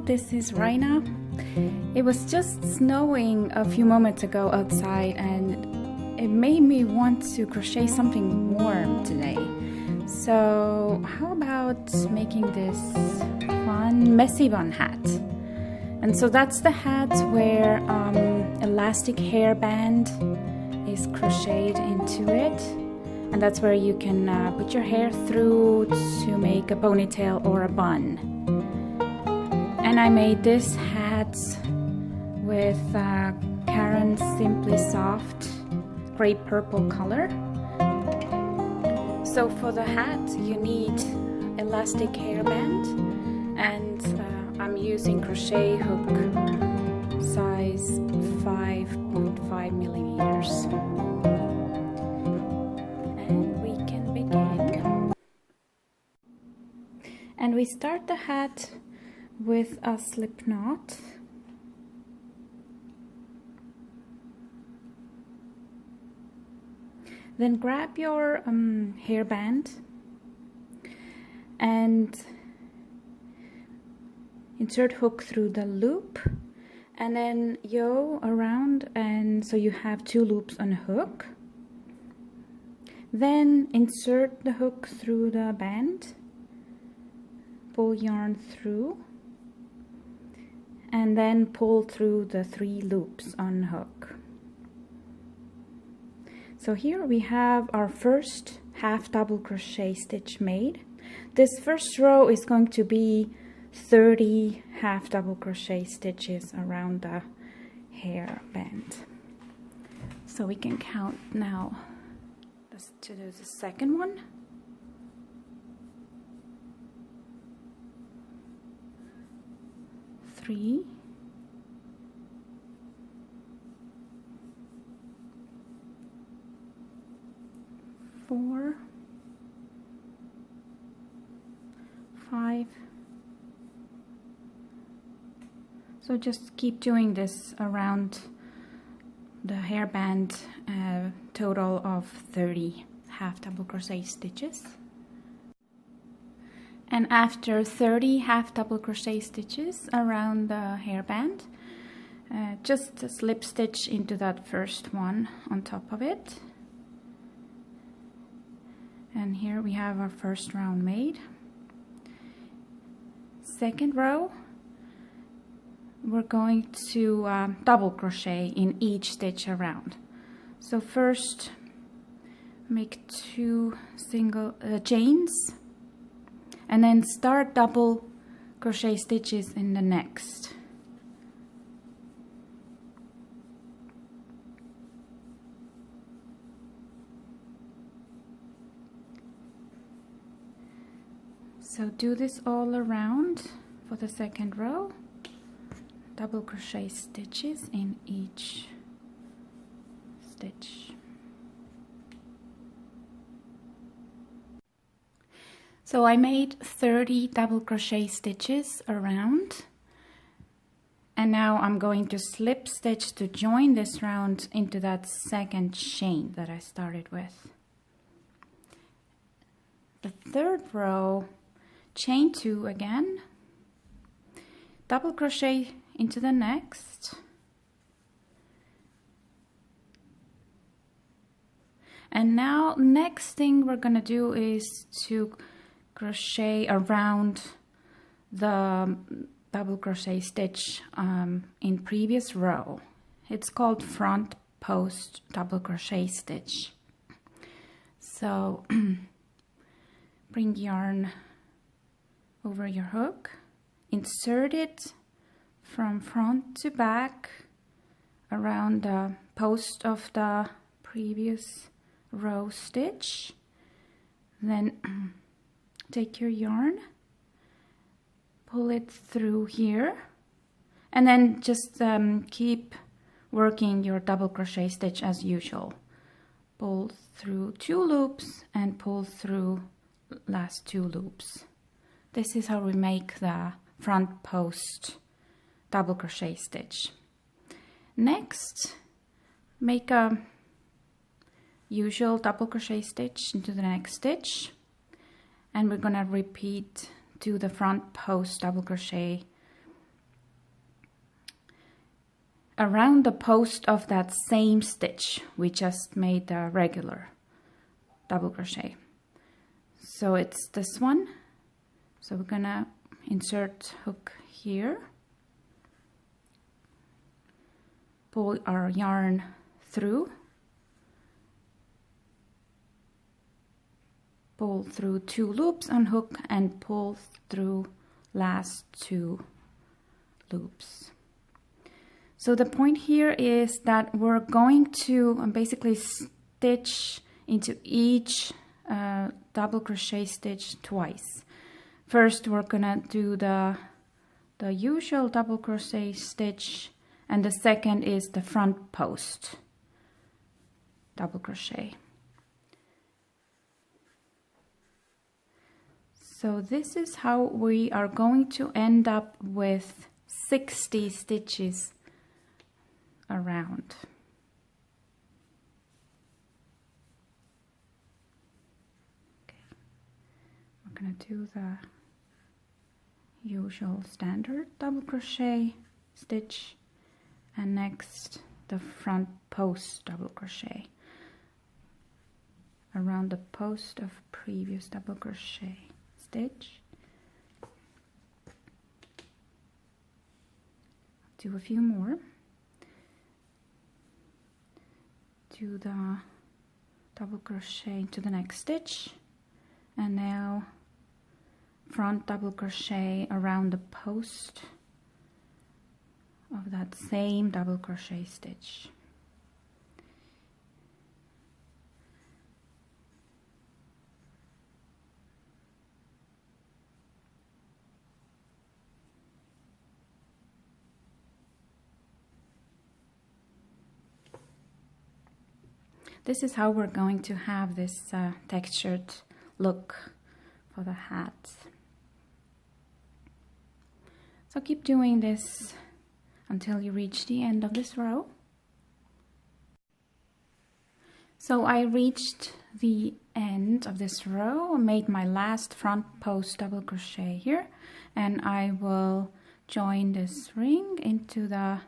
this is Raina. It was just snowing a few moments ago outside and it made me want to crochet something warm today. So how about making this fun messy bun hat? And so that's the hat where elastic hairband is crocheted into it. And that's where you can put your hair through to make a ponytail or a bun. And I made this hat with Karen's Simply Soft grape purple color. So for the hat you need elastic hairband, and I'm using crochet hook size 5.5 millimeters. And we can begin. And we start the hat with a slip knot. Then grab your hairband and insert hook through the loop, and then yaw around, and so you have 2 loops on a hook. Then insert the hook through the band, pull yarn through, and then pull through the 3 loops on hook. So here we have our first half double crochet stitch made. This first row is going to be 30 half double crochet stitches around the hairband. So we can count now to do the second one. Three, 4, 5. So just keep doing this around the hairband, total of 30 half double crochet stitches. And after 30 half double crochet stitches around the hairband, just slip stitch into that first one on top of it. And here we have our first round made. Second row, we're going to double crochet in each stitch around. So first make 2 single chains, and then start double crochet stitches in the next. So do this all around for the second row. Double crochet stitches in each stitch. So I made 30 double crochet stitches around, and now I'm going to slip stitch to join this round into that second chain that I started with. The third row, chain 2 again, double crochet into the next, and now next thing we're gonna do is to crochet around the double crochet stitch in previous row. It's called front post double crochet stitch. So bring yarn over your hook, insert it from front to back around the post of the previous row stitch. Then take your yarn, pull it through here, and then just keep working your double crochet stitch as usual. Pull through 2 loops and pull through last 2 loops. This is how we make the front post double crochet stitch. Next, make a usual double crochet stitch into the next stitch, and we're gonna repeat to the front post double crochet around the post of that same stitch we just made the regular double crochet. So it's this one. So we're gonna insert hook here, pull our yarn through, pull through 2 loops, unhook, and pull through last 2 loops. So the point here is that we're going to basically stitch into each double crochet stitch twice. First we're gonna do the usual double crochet stitch, and the second is the front post double crochet. So this is how we are going to end up with 60 stitches around. Okay. We're going to do the usual standard double crochet stitch, and next the front post double crochet around the post of previous double crochet stitch. Do a few more. Do the double crochet into the next stitch, and now front double crochet around the post of that same double crochet stitch. This is how we're going to have this textured look for the hat. So keep doing this until you reach the end of this row. So I reached the end of this row, made my last front post double crochet here, and I will join this ring into the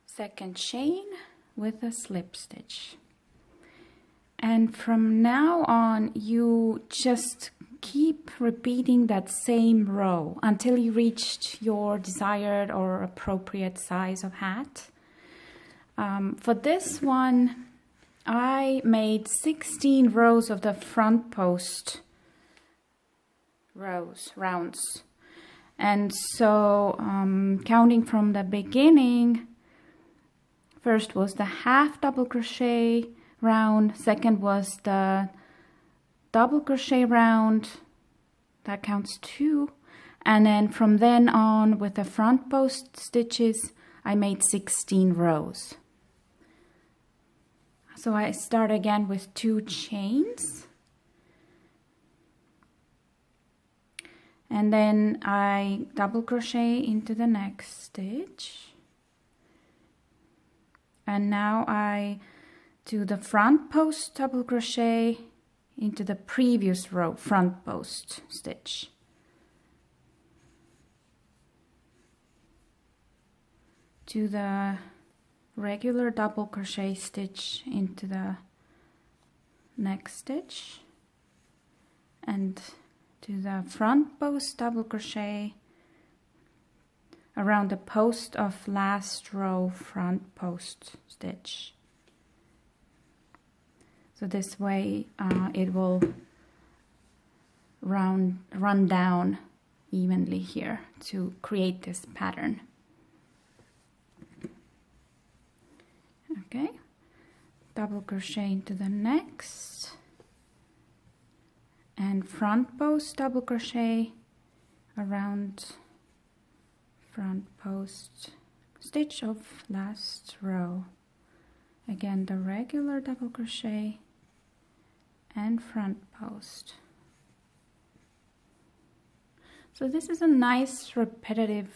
second chain with a slip stitch. And from now on, you just keep repeating that same row until you reach your desired or appropriate size of hat. For this one, I made 16 rows of the front post rounds. And so counting from the beginning, first was the half double crochet round, second was the double crochet round, that counts 2, and then from then on with the front post stitches I made 16 rows. So I start again with 2 chains, and then I double crochet into the next stitch, and now I do the front post double crochet into the previous row front post stitch. Do the regular double crochet stitch into the next stitch, and do the front post double crochet around the post of last row front post stitch. So this way it will run down evenly here to create this pattern. Okay, double crochet into the next, and front post double crochet around front post stitch of last row. Again, the regular double crochet and front post. So this is a nice repetitive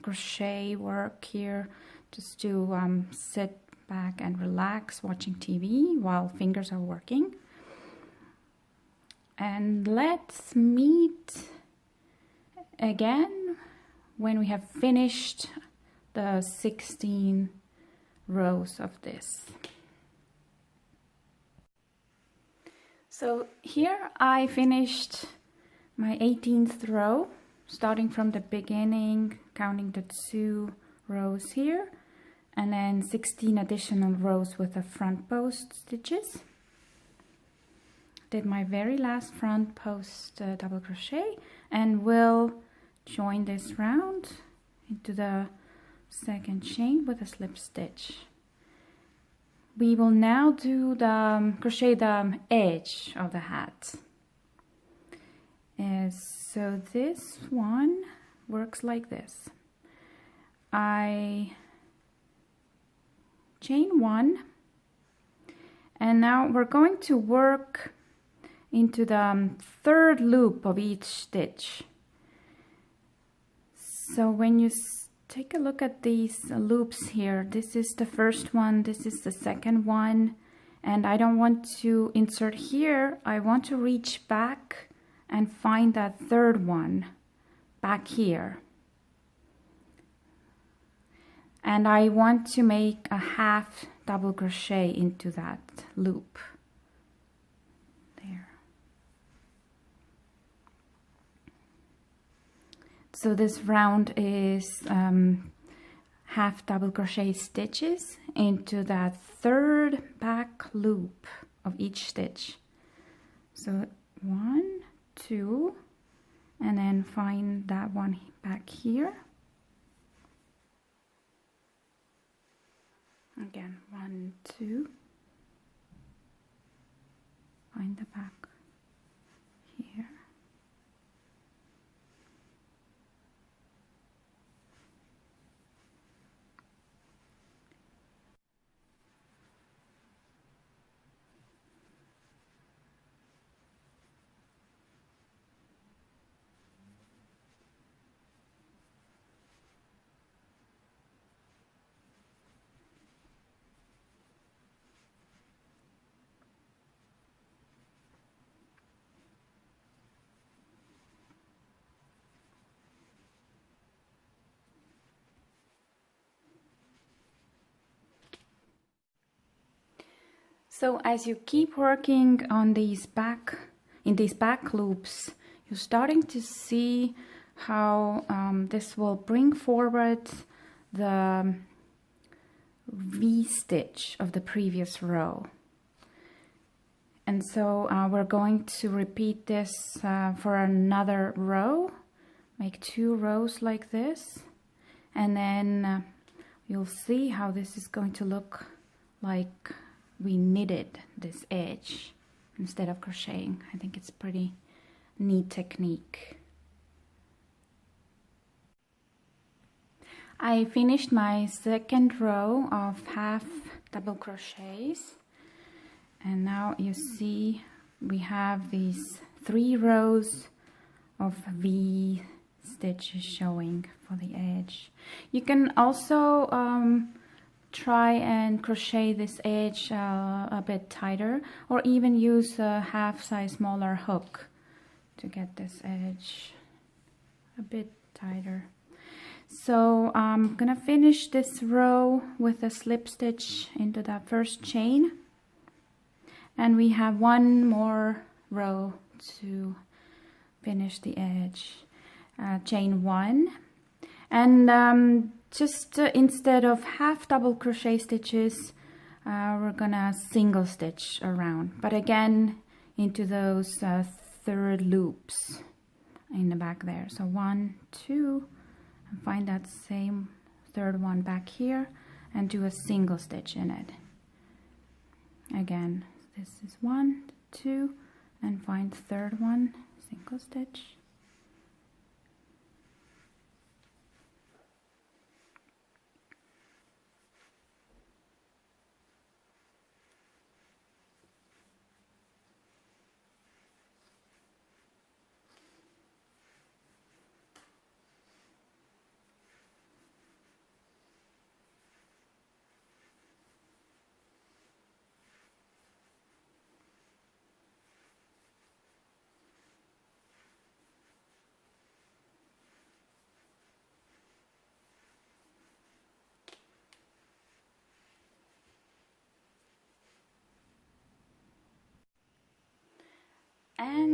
crochet work here, just to sit back and relax watching TV while fingers are working. And let's meet again when we have finished the 16 rows of this. So here I finished my 18th row, starting from the beginning, counting the 2 rows here, and then 16 additional rows with the front post stitches. Did my very last front post double crochet, and will join this round into the second chain with a slip stitch. We will now do the crochet the edge of the hat. So this one works like this. I chain 1, and now we're going to work into the 3rd loop of each stitch. So when you take a look at these loops here, this is the first one, this is the second one, and I don't want to insert here, I want to reach back and find that 3rd one back here. And I want to make a half double crochet into that loop. There. So this round is half double crochet stitches into that 3rd back loop of each stitch. So 1, 2, and then find that one back here. Again, 1, 2, find the back here. So as you keep working on these back loops, you're starting to see how this will bring forward the V-stitch of the previous row. And so we're going to repeat this for another row, make 2 rows like this, and then you'll see how this is going to look like we knitted this edge instead of crocheting. I think it's pretty neat technique. I finished my 2nd row of half double crochets, and now you see we have these 3 rows of V stitches showing for the edge. You can also try and crochet this edge a bit tighter, or even use a half size smaller hook to get this edge a bit tighter. So I'm gonna finish this row with a slip stitch into that first chain, and we have 1 more row to finish the edge. Chain 1, and just instead of half double crochet stitches, we're gonna single stitch around, but again into those 3rd loops in the back there. So 1, 2, and find that same 3rd one back here and do a single stitch in it. Again, this is 1, 2, and find 3rd one, single stitch.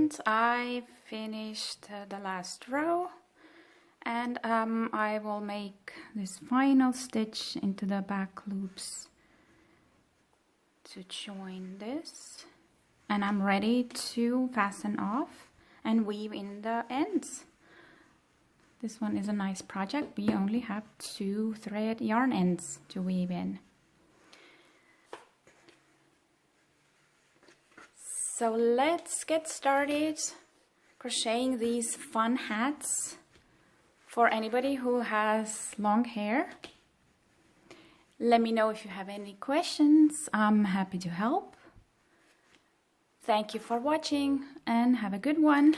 and I finished the last row, and I will make this final stitch into the back loops to join this, and I'm ready to fasten off and weave in the ends. This one is a nice project. We only have 2 thread yarn ends to weave in. So let's get started crocheting these fun hats for anybody who has long hair. Let me know if you have any questions. I'm happy to help. Thank you for watching and have a good one.